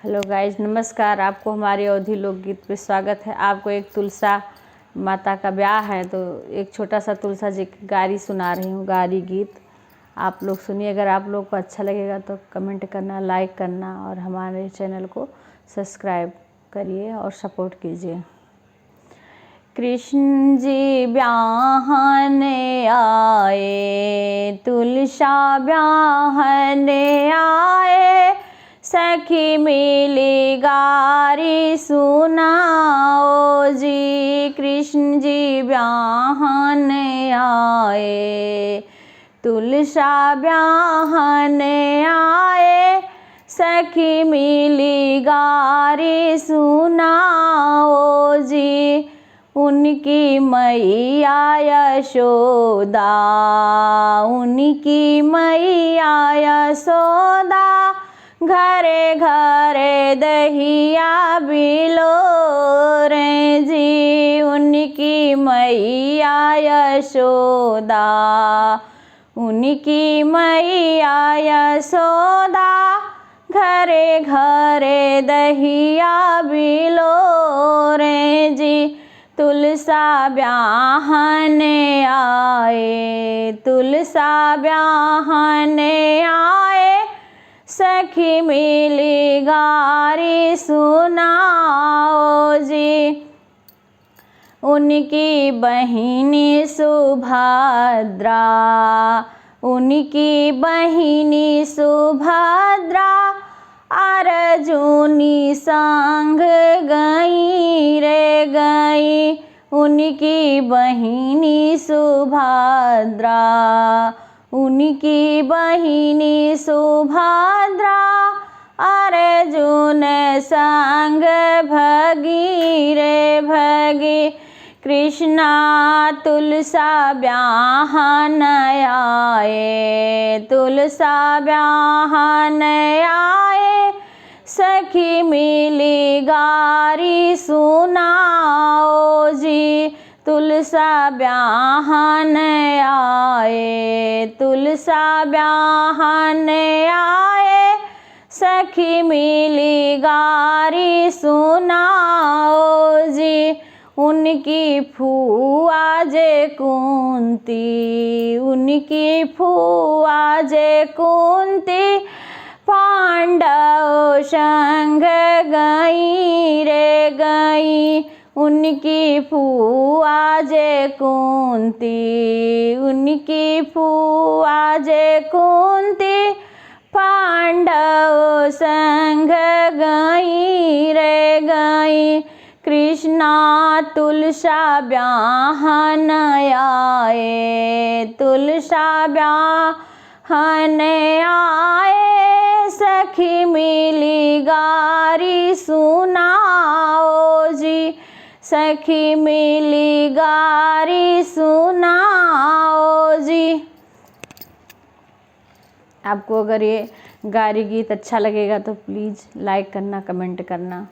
Hello guys, नमस्कार। आपको हमारे अवधी लोकगीत पे स्वागत है। आपको एक तुलसा माता का ब्याह है तो एक छोटा सा तुलसा जी की गारी सुना रही हूँ, गारी गीत। आप लोग सुनिए। अगर आप लोग को अच्छा लगेगा तो कमेंट करना, लाइक करना और हमारे चैनल को सब्सक्राइब करिए और सपोर्ट कीजिए। कृष्ण जी ब्याहने आए, तुलसा ब्याहने आए, सखी मिली गारी सुनाओ जी। कृष्ण जी ब्याहने आए, तुलसा ब्याहने आए, सखी मिली गारी सुनाओ जी। उनकी मैया यशोदा, उनकी मैया यशोदा, घरे घरे दहिया बिलो रे जी। उनकी मैया यशोदा, उनकी मैया यशोदा, घरे घरे दहिया बिलो रे जी। तुलसा ब्याहने आए, तुलसा ब्याहने आए, सखी मिली गारी सुनाओ जी। उनकी बहिनी सुभद्रा, उनकी बहिनी सुभद्रा, अर्जुनी संग गई रे गई। उनकी बहिनी सुभद्रा, उनकी बहिनी सुभद्रा, अर्जुन संग भगी रे भगी। कृष्णा तुलसा ब्याहन आए, तुलसा ब्याहन आए, सखी मिली गारी सुनाओ जी। तुलसा ब्याहन आए, तुलसा ब्याहन आए, सखी मिली गारी सुनाओ जी। उनकी फुआ जे कुंती, उनकी फुआ जे कुंती, पांडव संग गई रे गई। उनकी फुआ जे कुंती, उनकी फुआ जे कुंती, पांडव संग गई रे गई। कृष्णा तुलसा ब्याहन आए, तुलसा ब्याहन आए, सखी मिली गारी सुनाओ जी। सखी मिली गारी सुनाओ जी। आपको अगर ये गारी गीत अच्छा लगेगा तो प्लीज़ लाइक करना, कमेंट करना।